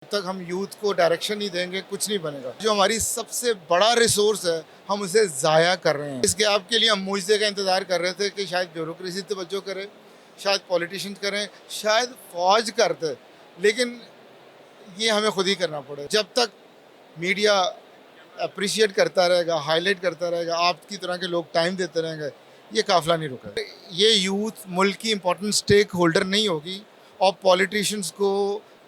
जब तक हम यूथ को डायरेक्शन नहीं देंगे कुछ नहीं बनेगा। जो हमारी सबसे बड़ा रिसोर्स है हम उसे ज़ाया कर रहे हैं। इस गैप के लिए हम मुआवजे का इंतज़ार कर रहे थे कि शायद ब्यूरोक्रेसी तवज्जो करे, शायद पॉलिटिशियंस करें, शायद फौज करते, लेकिन ये हमें खुद ही करना पड़ेगा। जब तक मीडिया अप्रिशिएट करता रहेगा, हाईलाइट करता रहेगा, आपकी तरह के लोग टाइम देते रहेंगे, ये काफ़िला नहीं रुका। ये यूथ मुल्क की इम्पोर्टेंट स्टेक होल्डर नहीं होगी और पॉलिटिशियंस को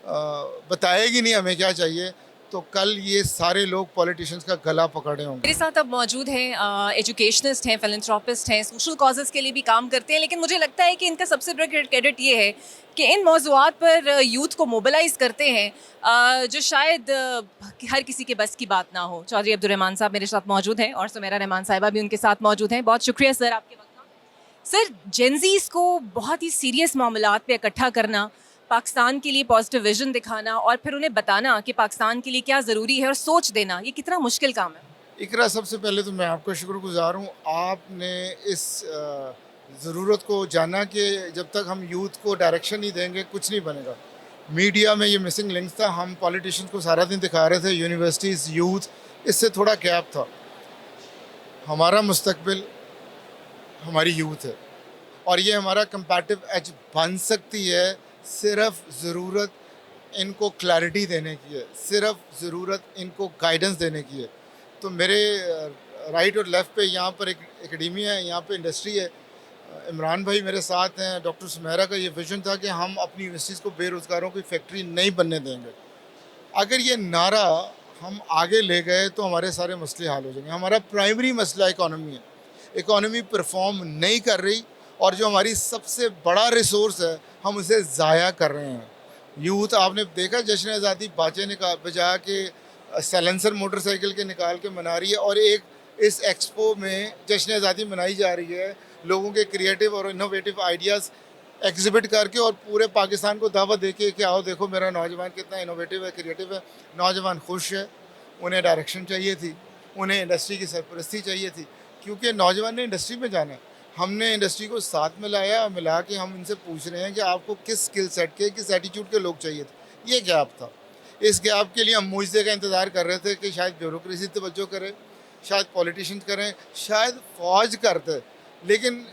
बताएगी नहीं हमें क्या चाहिए, तो कल ये सारे लोग पॉलिटिशियंस का गला पकड़े होंगे। मेरे साथ अब मौजूद हैं एजुकेशनिस्ट हैं, फिलैंथ्रोपिस्ट हैं, सोशल कॉजेज़ के लिए भी काम करते हैं, लेकिन मुझे लगता है कि इनका सबसे बड़ा क्रेडिट ये है कि इन मौज़ूआत पर यूथ को मोबिलाइज़ करते हैं, जो शायद हर किसी के बस की बात ना हो। चौधरी अब्दुर्रहमान साहब मेरे साथ मौजूद हैं और सुमेरा रहमान साहिबा भी उनके साथ मौजूद हैं। बहुत शुक्रिया सर आपके वक्त का। सर, जेनज़ीज़ को बहुत ही सीरियस मामलात पे इकट्ठा करना, पाकिस्तान के लिए पॉजिटिव विजन दिखाना और फिर उन्हें बताना कि पाकिस्तान के लिए क्या ज़रूरी है और सोच देना, ये कितना मुश्किल काम है। इकरा, सबसे पहले तो मैं आपका शुक्रगुजार हूँ। आपने इस ज़रूरत को जाना कि जब तक हम यूथ को डायरेक्शन नहीं देंगे कुछ नहीं बनेगा। मीडिया में ये मिसिंग लिंक्स था, हम पॉलिटिशियंस को सारा दिन दिखा रहे थे, यूनिवर्सिटीज़, यूथ, इससे थोड़ा गैप था। हमारा मुस्तकबिल हमारी यूथ है और ये हमारा कंपैटिव एज बन सकती है। सिर्फ ज़रूरत इनको क्लैरिटी देने की है, सिर्फ ज़रूरत इनको गाइडेंस देने की है। तो मेरे राइट और लेफ़्ट पे यहाँ पर एक एकेडमिया है, यहाँ पे इंडस्ट्री है। इमरान भाई मेरे साथ हैं। डॉक्टर सुमेरा का ये विजन था कि हम अपनी यूनिवर्सिटीज़ को बेरोज़गारों की फैक्ट्री नहीं बनने देंगे। अगर ये नारा हम आगे ले गए तो हमारे सारे मसले हल हो जाएंगे। हमारा प्राइमरी मसला इकॉनमी है। इकॉनमी परफॉर्म नहीं कर रही और जो हमारी सबसे बड़ा रिसोर्स है हम उसे ज़ाया कर रहे हैं। यूथ, आपने देखा जश्न आज़ादी बाजे बजा के सैलेंसर मोटरसाइकिल के निकाल के मना रही है और एक इस एक्सपो में जश्न आज़ादी मनाई जा रही है लोगों के क्रिएटिव और इनोवेटिव आइडियाज़ एग्जिबिट करके और पूरे पाकिस्तान को दावत दे के कि आओ देखो मेरा नौजवान कितना इनोवेटिव है, क्रिएटिव है। नौजवान खुश है, उन्हें डायरेक्शन चाहिए थी, उन्हें इंडस्ट्री की सरपरस्ती चाहिए थी, क्योंकि नौजवान ने इंडस्ट्री में जाना है। हमने इंडस्ट्री को साथ में लाया, मिला के हम इनसे पूछ रहे हैं कि आपको किस स्किल सेट के, किस एटीट्यूड के लोग चाहिए थे। ये गैप था। इस गैप के लिए हम मुआवजे का इंतज़ार कर रहे थे कि शायद ब्यूरोक्रेसी तवज्जो करे, शायद पॉलिटिशियंस करें, शायद फौज करते, लेकिन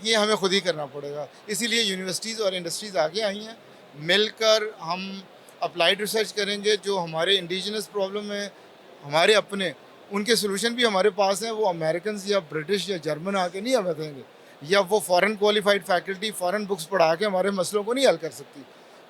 ये हमें खुद ही करना पड़ेगा। इसीलिए यूनिवर्सिटीज़ और इंडस्ट्रीज़ आगे आई हैं। मिलकर हम अप्लाइड रिसर्च करेंगे। जो हमारे इंडिजिनस प्रॉब्लम है, हमारे अपने, उनके सॉल्यूशन भी हमारे पास हैं। वो अमेरिकन या ब्रिटिश या जर्मन आके नहीं हमें देंगे, या वो foreign qualified faculty foreign books पढ़ा के हमारे मसलों को नहीं हल कर सकती।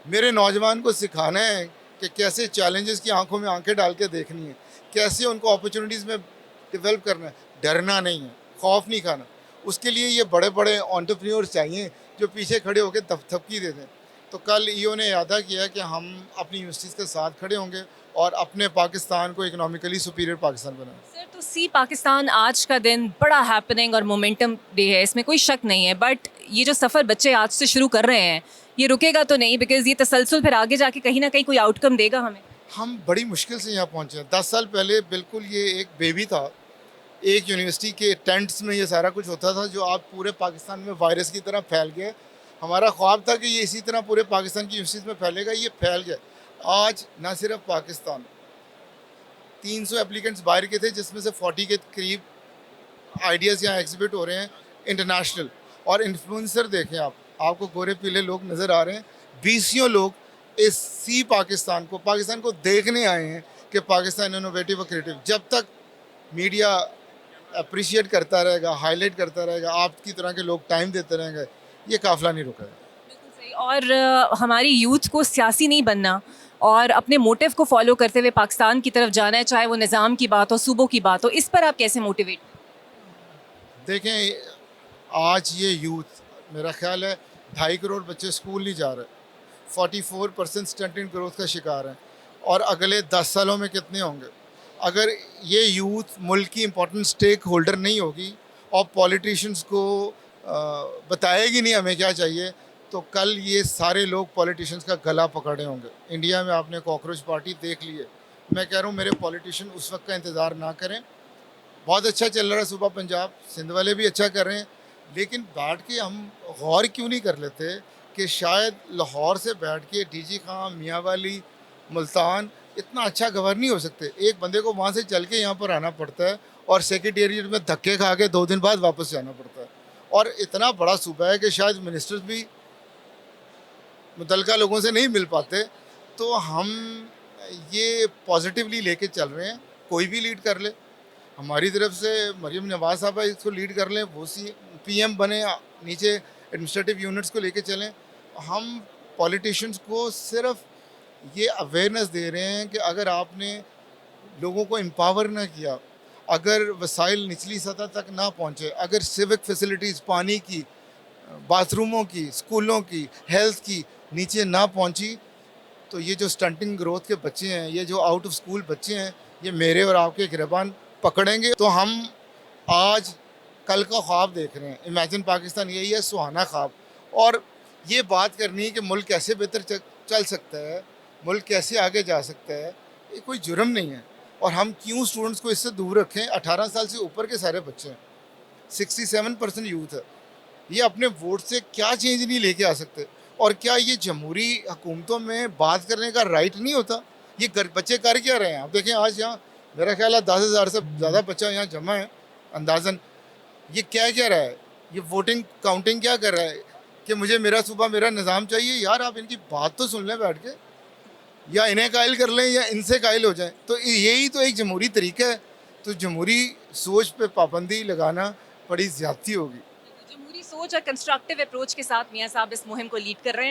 मेरे नौजवान को सिखाना है कि कैसे चैलेंजेस की आंखों में आंखें डाल के देखनी है, कैसे उनको अपॉर्चुनिटीज़ में डेवलप करना है। डरना नहीं है, खौफ नहीं खाना। उसके लिए ये बड़े बड़े एंटरप्रेन्योर्स चाहिए जो पीछे खड़े होकर थपकी दे दें। तो कल ईओ ने वादा किया कि हम अपनी यूनिवर्सिटीज़ के साथ खड़े होंगे और अपने पाकिस्तान को इकोनॉमिकली सुपीरियर पाकिस्तान बनाएं। सर, तो सी पाकिस्तान आज का दिन बड़ा हैपनिंग और मोमेंटम डे है, इसमें कोई शक नहीं है, बट ये जो सफ़र बच्चे आज से शुरू कर रहे हैं ये रुकेगा तो नहीं, बिकॉज ये तसलसल फिर आगे जाके कहीं ना कहीं कोई आउटकम देगा हमें। हम बड़ी मुश्किल से यहाँ पहुँचे हैं। 10 साल पहले बिल्कुल ये एक बेबी था। एक यूनिवर्सिटी के टेंट्स में ये सारा कुछ होता था, जो आज पूरे पाकिस्तान में वायरस की तरह फैल गया। हमारा ख्वाब था कि ये इसी तरह पूरे पाकिस्तान की यूनिवर्सिटीज़ में फैलेगा, ये फैल गया। आज ना सिर्फ पाकिस्तान, 300 एप्लीकेंट्स बाहर के थे, जिसमें से 40 के करीब आइडियाज़ यहाँ एग्जिबिट हो रहे हैं इंटरनेशनल। और इन्फ्लुएंसर देखें आप, आपको गोरे पीले लोग नज़र आ रहे हैं। 20 लोग इस सी पाकिस्तान को देखने आए हैं कि पाकिस्तान इनोवेटिव और क्रिएटिव। जब तक मीडिया अप्रिशिएट करता रहेगा, हाईलाइट करता रहेगा, आपकी तरह के लोग टाइम देते रहेंगे, ये काफ़िला नहीं रुका है। बिल्कुल सही। और हमारी यूथ को सियासी नहीं बनना और अपने मोटिव को फॉलो करते हुए पाकिस्तान की तरफ जाना है, चाहे वो निज़ाम की बात हो, सूबों की बात हो, इस पर आप कैसे मोटिवेट? देखें, आज ये यूथ, मेरा ख्याल है 2.5 करोड़ बच्चे स्कूल नहीं जा रहे, 44% स्टंटेड ग्रोथ का शिकार हैं, और अगले 10 सालों में कितने होंगे? अगर ये यूथ मुल्क की इम्पोर्टेंट स्टेक होल्डर नहीं होगी और पॉलिटिशियंस को बताएगी नहीं हमें क्या चाहिए, तो कल ये सारे लोग पॉलिटिशियंस का गला पकड़े होंगे। इंडिया में आपने कॉकरोच पार्टी देख ली है। मैं कह रहा हूँ मेरे पॉलिटिशियन उस वक्त का इंतज़ार ना करें। बहुत अच्छा चल रहा है सूबा पंजाब, सिंध वाले भी अच्छा कर रहे हैं, लेकिन बैठ के हम गौर क्यों नहीं कर लेते कि शायद लाहौर से बैठ के डीजी खां, मियाँ वाली मुल्तान इतना अच्छा गवर्न नहीं हो सकते। एक बंदे को वहाँ से चल के यहाँ पर आना पड़ता है और सेक्रेटेरिएट में धक्के खा के 2 दिन बाद वापस जाना पड़ता है। और इतना बड़ा सूबा है कि शायद मिनिस्टर्स भी मुतलका लोगों से नहीं मिल पाते। तो हम ये पॉजिटिवली लेके चल रहे हैं, कोई भी लीड कर ले। हमारी तरफ से मरीम नवाज साहबा इसको लीड कर लें, वो पीएम बने, नीचे एडमिनिस्ट्रेटिव यूनिट्स को लेके चलें। हम पॉलिटिशियंस को सिर्फ ये अवेयरनेस दे रहे हैं कि अगर आपने लोगों को एम्पावर ना किया, अगर वसाइल निचली सतह तक ना पहुँचे, अगर सिविक फैसिलिटीज़ पानी की, बाथरूमों की, स्कूलों की, हेल्थ की नीचे ना पहुँची, तो ये जो स्टंटिंग ग्रोथ के बच्चे हैं, ये जो आउट ऑफ स्कूल बच्चे हैं, ये मेरे और आपके गिरबान पकड़ेंगे। तो हम आज कल का ख्वाब देख रहे हैं, इमेजिन पाकिस्तान यही है, सुहाना ख्वाब। और ये बात करनी है कि मुल्क कैसे बेहतर चल सकता है, मुल्क कैसे आगे जा सकता है, ये कोई जुर्म नहीं है। और हम क्यों स्टूडेंट्स को इससे दूर रखें? 18 साल से ऊपर के सारे बच्चे हैं, 67% यूथ है, ये अपने वोट से क्या चेंज नहीं लेके आ सकते? और क्या ये जमहूरी हुकूमतों में बात करने का राइट नहीं होता? ये बच्चे कर क्या रहे हैं? आप देखें आज यहाँ मेरा ख्याल है 10,000 से ज़्यादा बच्चा यहाँ जमा है अंदाज़न। ये क्या रहा है? ये वोटिंग काउंटिंग क्या कर रहा है कि मुझे मेरा सूबा मेरा निज़ाम चाहिए? यार आप इनकी बात तो सुन लें बैठ के, या इन्हें कायल कर लें या इनसे कायल हो जाएं। तो यही तो एक जमहूरी तरीका है। तो जमहूरी सोच पे पाबंदी लगाना बड़ी ज़्यादती होगी। जमहूरी सोच और कंस्ट्रक्टिव अप्रोच के साथ मियाँ साहब इस मुहिम को लीड कर रहे हैं।